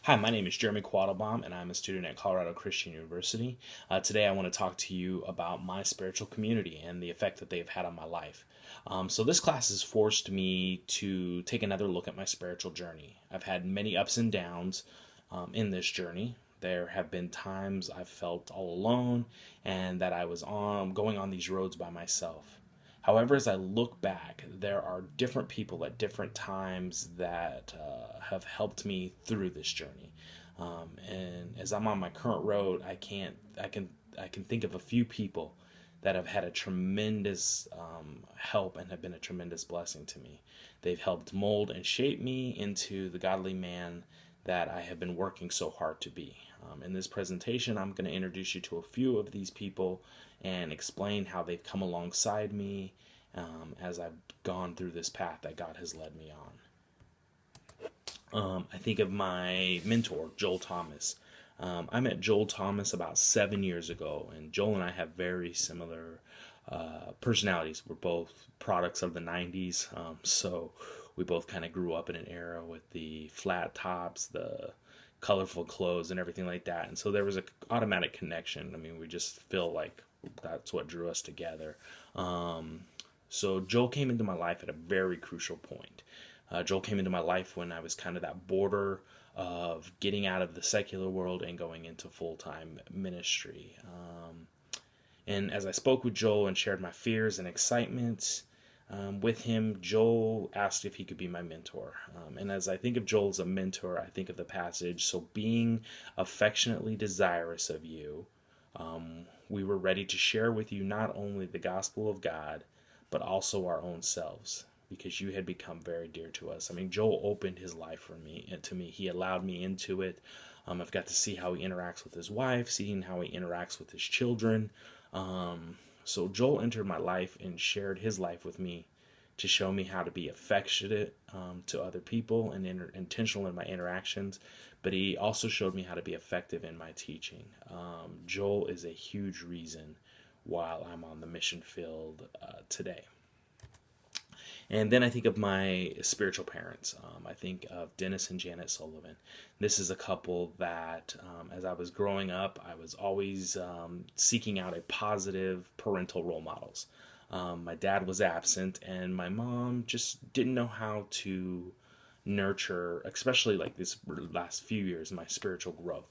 Hi, my name is Jeremy Quattlebaum, and I'm a student at Colorado Christian University. Today, I want to talk to you about my spiritual community and the effect that they've had on my life. So, this class has forced me to take another look at my spiritual journey. I've had many ups and downs in this journey. There have been times I've felt all alone and that I was going on these roads by myself. However, as I look back, there are different people at different times that have helped me through this journey. And as I'm on my current road, I can think of a few people that have had a tremendous help and have been a tremendous blessing to me. They've helped mold and shape me into the godly man that I have been working so hard to be. In this presentation, I'm going to introduce you to a few of these people and explain how they've come alongside me as I've gone through this path that God has led me on. I think of my mentor, Joel Thomas. I met Joel Thomas about 7 years ago, and Joel and I have very similar personalities. We're both products of the 90s, so we both kind of grew up in an era with the flat tops, the colorful clothes, and everything like that. And so there was an automatic connection. I mean, we just feel like that's what drew us together. So Joel came into my life at a very crucial point. Joel came into my life when I was kind of that border of getting out of the secular world and going into full-time ministry. And as I spoke with Joel and shared my fears and excitements with him, Joel asked if he could be my mentor. And as I think of Joel as a mentor, I think of the passage, "So being affectionately desirous of you, we were ready to share with you not only the gospel of God, but also our own selves, because you had become very dear to us." I mean, Joel opened his life for me and to me. He allowed me into it. I've got to see how he interacts with his wife, seeing how he interacts with his children. So Joel entered my life and shared his life with me to show me how to be affectionate to other people and intentional in my interactions. But he also showed me how to be effective in my teaching. Joel is a huge reason while I'm on the mission field today. And then I think of my spiritual parents. I think of Dennis and Janet Sullivan. This is a couple that, as I was growing up, I was always seeking out a positive parental role models. My dad was absent, and my mom just didn't know how to nurture, especially like this last few years, my spiritual growth.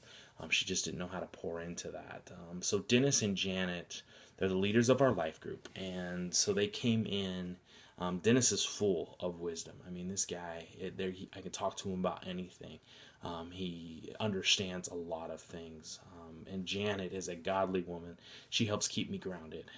She just didn't know how to pour into that. So Dennis and Janet, they're the leaders of our life group, and so they came in. Dennis is full of wisdom. I mean, this guy, I can talk to him about anything. He understands a lot of things. And Janet is a godly woman. She helps keep me grounded.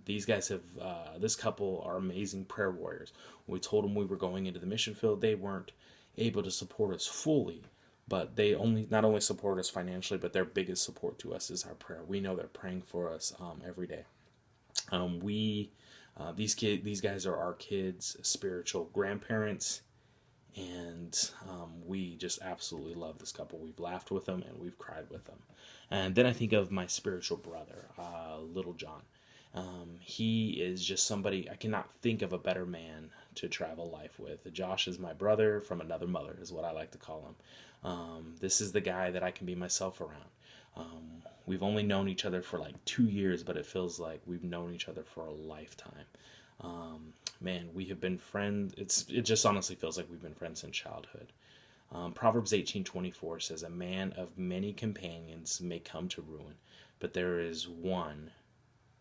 This couple are amazing prayer warriors. When we told them we were going into the mission field, they weren't able to support us fully, but they not only support us financially, but their biggest support to us is our prayer. We know they're praying for us every day. These guys are our kids' spiritual grandparents, and we just absolutely love this couple. We've laughed with them and we've cried with them. And then I think of my spiritual brother, Little John. He is just somebody, I cannot think of a better man to travel life with. Josh is my brother from another mother, is what I like to call him. This is the guy that I can be myself around. We've only known each other for like 2 years, but it feels like we've known each other for a lifetime. Man, we have been friends. It just honestly feels like we've been friends since childhood. Proverbs 18:24 says, "A man of many companions may come to ruin, but there is one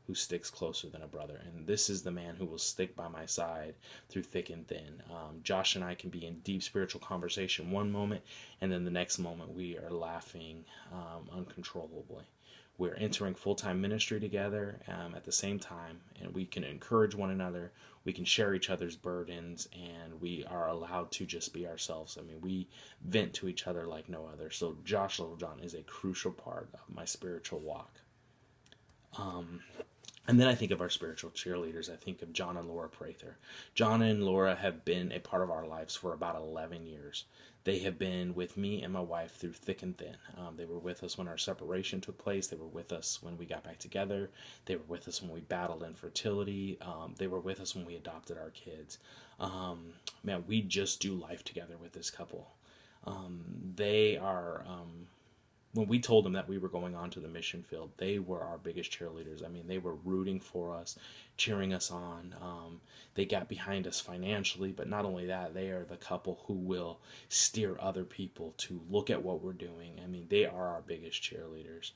who sticks closer than a brother." And this is the man who will stick by my side through thick and thin. Josh and I can be in deep spiritual conversation one moment, and then the next moment we are laughing uncontrollably. We're entering full-time ministry together at the same time, and we can encourage one another. We can share each other's burdens, and we are allowed to just be ourselves. I mean, we vent to each other like no other. So Josh Littlejohn is a crucial part of my spiritual walk. And then I think of our spiritual cheerleaders. I think of John and Laura Prather. John and Laura have been a part of our lives for about 11 years. They have been with me and my wife through thick and thin. They were with us when our separation took place. They were with us when we got back together. They were with us when we battled infertility. They were with us when we adopted our kids. Man, we just do life together with this couple. They are, when we told them that we were going on to the mission field, they were our biggest cheerleaders. I mean, they were rooting for us, cheering us on. They got behind us financially, but not only that, they are the couple who will steer other people to look at what we're doing. I mean, they are our biggest cheerleaders.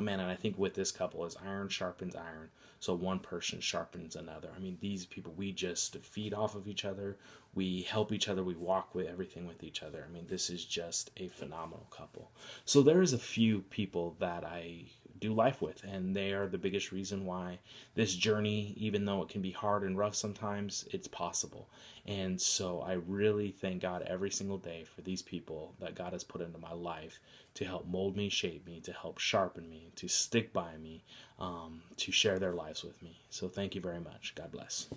Man, and I think with this couple, as iron sharpens iron, so one person sharpens another. I mean, these people, we just feed off of each other. We help each other. We walk with everything with each other. I mean, this is just a phenomenal couple. So there's a few people that I do life with, and they are the biggest reason why this journey, even though it can be hard and rough sometimes, it's possible. And so I really thank God every single day for these people that God has put into my life to help mold me, shape me, to help sharpen me, to stick by me, to share their lives with me. So thank you very much. God bless.